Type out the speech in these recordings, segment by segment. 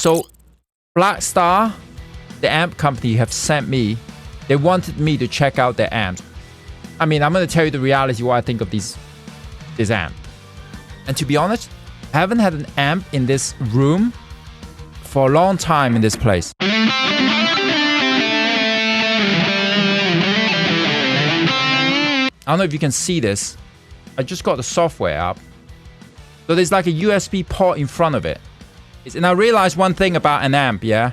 So Blackstar, the amp company, have sent me. They wanted me to check out their amps. I mean, I'm going to tell you the reality what I think of this amp. And to be honest, I haven't had an amp in this room for a long time in this place. I don't know if you can see this. I just got the software up. So there's like a USB port in front of it. And I realized one thing about an amp, yeah?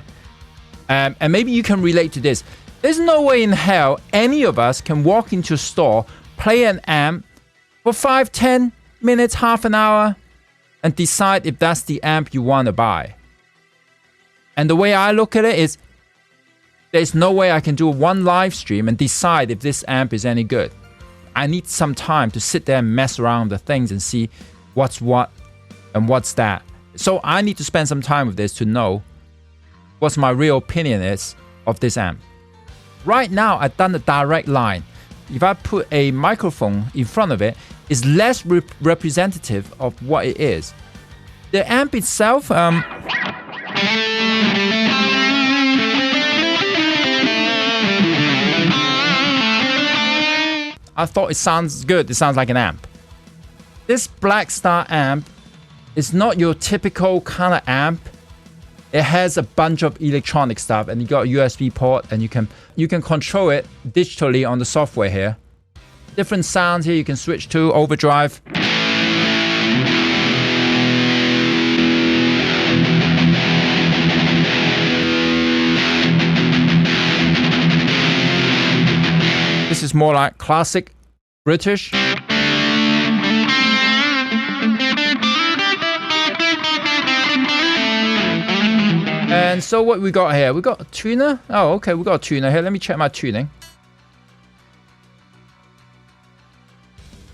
And maybe you can relate to this. There's no way in hell any of us can walk into a store, play an amp for 5, 10 minutes, half an hour, and decide if that's the amp you want to buy. And the way I look at it is, there's no way I can do one live stream and decide if this amp is any good. I need some time to sit there and mess around with the things and see what's what and what's that. So I need to spend some time with this to know what my real opinion is of this amp. Right now, I've done a direct line. If I put a microphone in front of it, it's less representative of what it is. The amp itself, I thought it sounds good. It sounds like an amp. This Blackstar amp is not your typical kind of amp. It has a bunch of electronic stuff, and you got a USB port, and you can control it digitally on the software here. Different sounds here you can switch to, overdrive. This is more like classic British. And so what we got here? We got a tuner. Oh, okay, we got a tuner here. Let me check my tuning.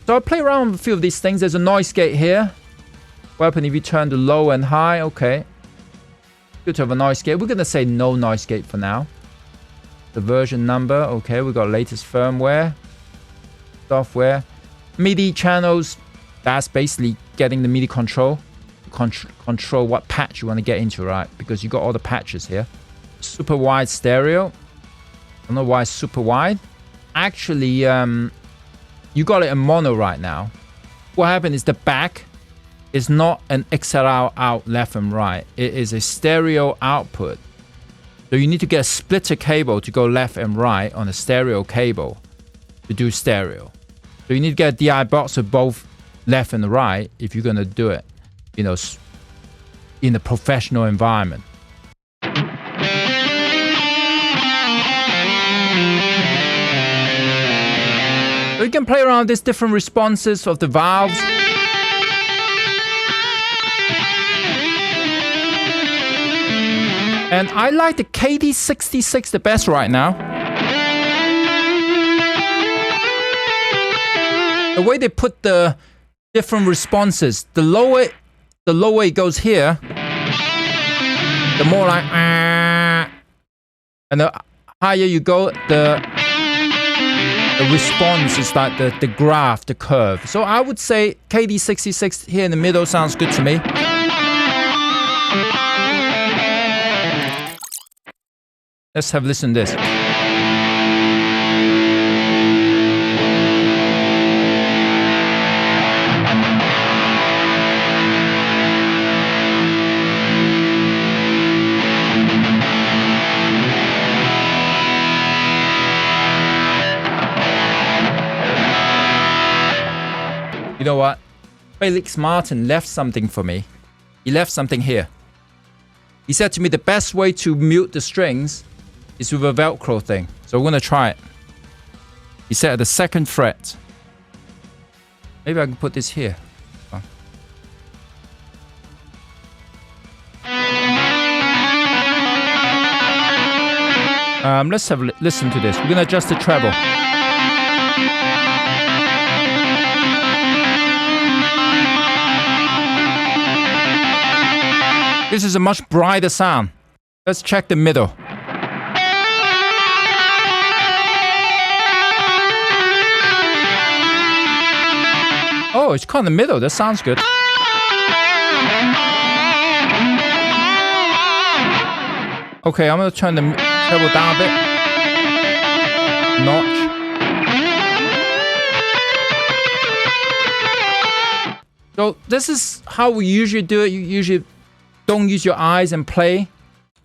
So I'll play around with a few of these things. There's a noise gate here. Weapon if you turn the low and high. Okay. Good to have a noise gate. We're going to say no noise gate for now. The version number. Okay, we got latest firmware. Software. MIDI channels. That's basically getting the MIDI control. Control what patch you want to get into, right? Because you got all the patches here. Super wide stereo. I don't know why it's super wide. Actually, you got it in mono right now. What happened is the back is not an XLR out left and right. It is a stereo output. So you need to get a splitter cable to go left and right on a stereo cable to do stereo. So you need to get a DI box of both left and right if you're going to do it, you know, in a professional environment. So you can play around with these different responses of the valves. And I like the KD66 the best right now. The way they put the different responses, the lower it goes here, the more like, and the higher you go, the response is like the graph, the curve. So I would say KD66 here in the middle sounds good to me. Let's have a listen to this. You know what? Felix Martin left something for me. He left something here. He said to me the best way to mute the strings is with a Velcro thing. So we're going to try it. He said at the 2nd fret. Maybe I can put this here. Let's have a listen to this. We're going to adjust the treble. This is a much brighter sound. Let's check the middle. Oh, it's kind of middle. That sounds good. Okay, I'm gonna turn the treble down a bit. Notch. So this is how we usually do it. You usually don't use your eyes and play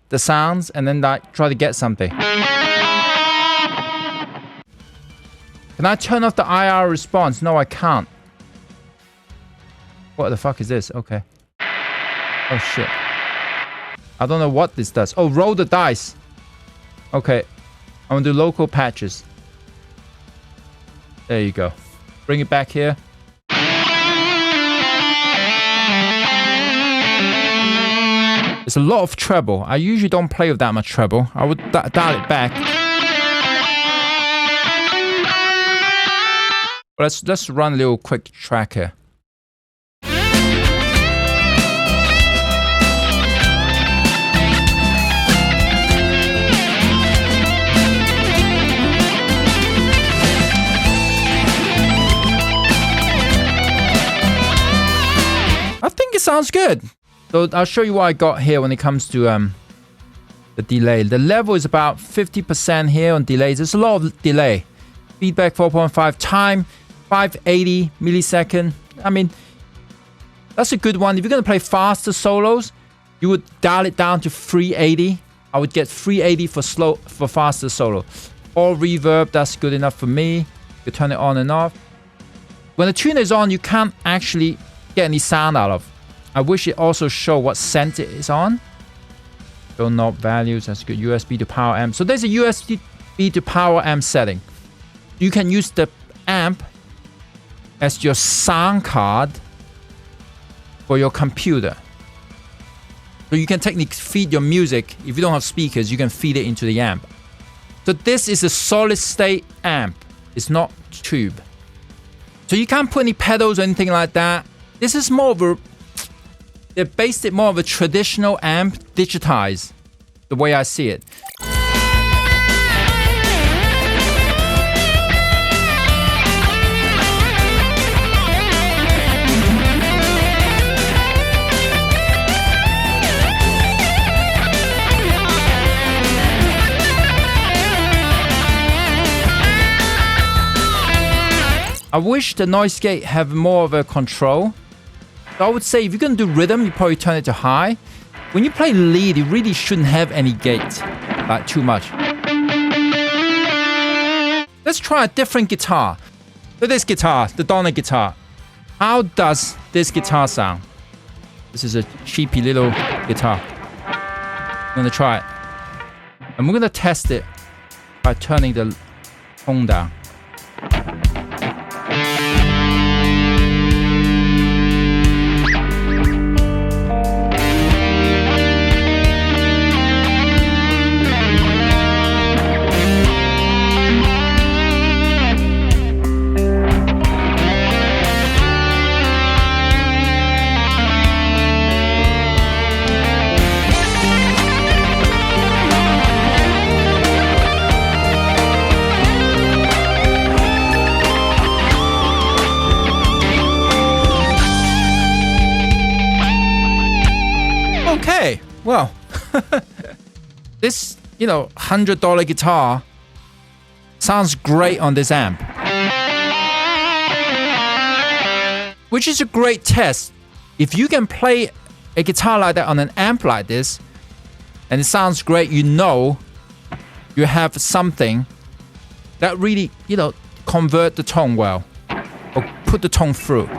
the sounds and then like try to get something. Can I turn off the IR response? No, I can't. What the fuck is this? Okay. Oh shit. I don't know what this does. Oh, roll the dice. Okay. I'm gonna do local patches. There you go. Bring it back here. It's a lot of treble. I usually don't play with that much treble. I would dial it back. Let's run a little quick track here. I think it sounds good. So I'll show you what I got here when it comes to the delay. The level is about 50% here on delays. There's a lot of delay. Feedback 4.5, time 580 millisecond. I mean, that's a good one. If you're gonna play faster solos, you would dial it down to 380. I would get 380 for faster solo. Or reverb, that's good enough for me. You turn it on and off. When the tuner is on, you can't actually get any sound out of. I wish it also show what cent it is on. Show knob values, that's good. USB to power amp. So there's a USB to power amp setting. You can use the amp as your sound card for your computer. So you can technically feed your music. If you don't have speakers, you can feed it into the amp. So this is a solid state amp. It's not tube. So you can't put any pedals or anything like that. This is more of a... They based it more of a traditional amp, digitized, the way I see it. I wish the noise gate have more of a control. So I would say if you're going to do rhythm, you probably turn it to high. When you play lead, it really shouldn't have any gate, like too much. Let's try a different guitar. So this guitar, the Donner guitar. How does this guitar sound? This is a cheapy little guitar. I'm going to try it. And we're going to test it by turning the tone down. Okay, well, this, $100 guitar sounds great on this amp. Which is a great test. If you can play a guitar like that on an amp like this, and it sounds great, you have something that really, convert the tone well, or put the tone through.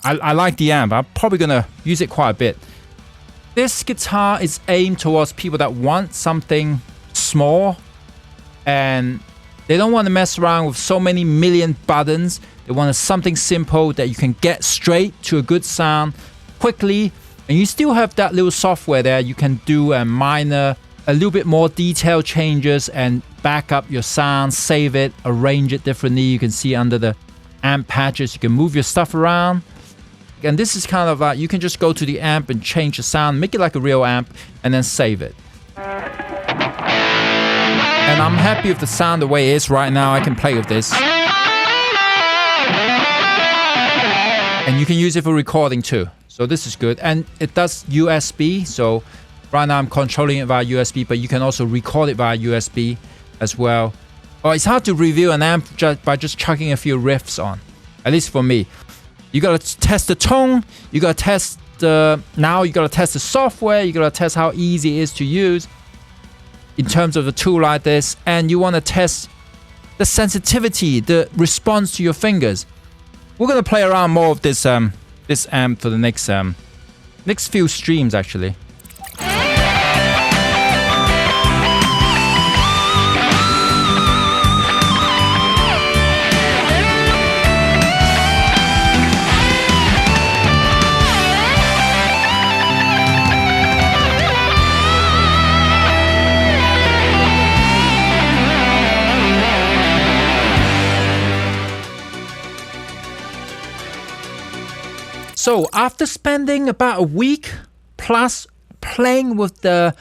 I like the amp. I'm probably going to use it quite a bit. This guitar is aimed towards people that want something small and they don't want to mess around with so many million buttons. They want something simple that you can get straight to a good sound quickly, and you still have that little software there. You can do a little bit more detailed changes and back up your sound, save it, arrange it differently. You can see under the amp patches, you can move your stuff around. And this is kind of you can just go to the amp and change the sound, make it like a real amp, and then save it. And I'm happy with the sound the way it is right now. I can play with this. And you can use it for recording too. So this is good. And it does USB. So right now I'm controlling it via USB, but you can also record it via USB as well. Oh, it's hard to review an amp by just chucking a few riffs on. At least for me. You gotta test the tone. You gotta test now you gotta test the software. You gotta test how easy it is to use in terms of a tool like this. And you wanna test the sensitivity, the response to your fingers. We're gonna play around more with this this amp for the next few streams actually. So after spending about a week plus playing with the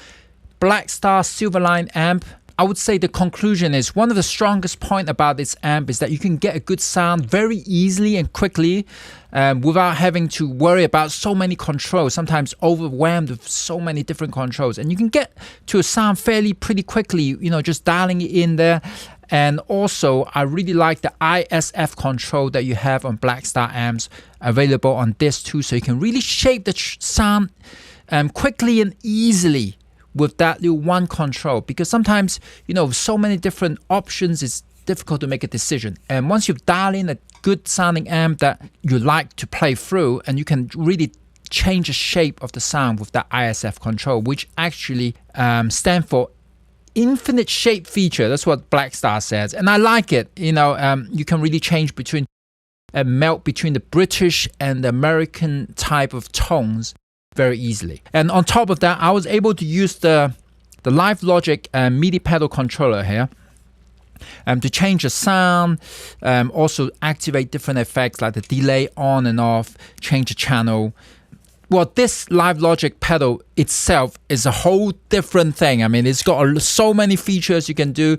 Blackstar Silverline amp, I would say the conclusion is one of the strongest points about this amp is that you can get a good sound very easily and quickly without having to worry about so many controls, sometimes overwhelmed with so many different controls. And you can get to a sound pretty quickly, you know, just dialing it in there. And also, I really like the ISF control that you have on Blackstar amps available on this too. So you can really shape the sound quickly and easily with that little one control. Because sometimes, you know, with so many different options, it's difficult to make a decision. And once you've dialed in a good sounding amp that you like to play through, and you can really change the shape of the sound with that ISF control, which actually stands for infinite shape feature. That's what Blackstar says, and I like it. You know, you can really change between melt between the British and the American type of tones very easily. And on top of that, I was able to use the Live Logic MIDI pedal controller here to change the sound, also activate different effects like the delay on and off, change the channel. Well, this Live Logic pedal itself is a whole different thing. I mean, it's got so many features you can do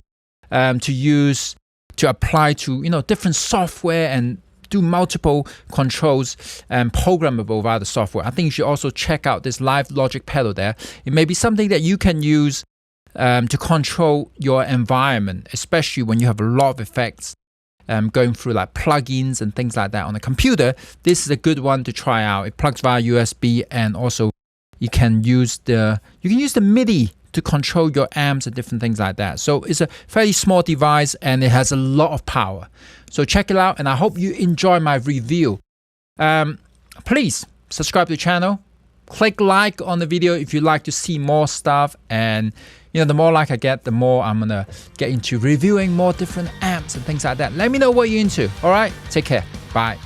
to use, to apply to, you know, different software and do multiple controls programmable via the software. I think you should also check out this Live Logic pedal there. It may be something that you can use to control your environment, especially when you have a lot of effects going through like plugins and things like that on a computer. This is a good one to try out. It plugs via USB, and also you can use the MIDI to control your amps and different things like that. So it's a fairly small device and it has a lot of power. So check it out, and I hope you enjoy my review. Please subscribe to the channel. Click like on the video if you'd like to see more stuff, and you know, the more like I get, the more I'm gonna get into reviewing more different amps and things like that. Let me know what you're into. All right, take care. Bye.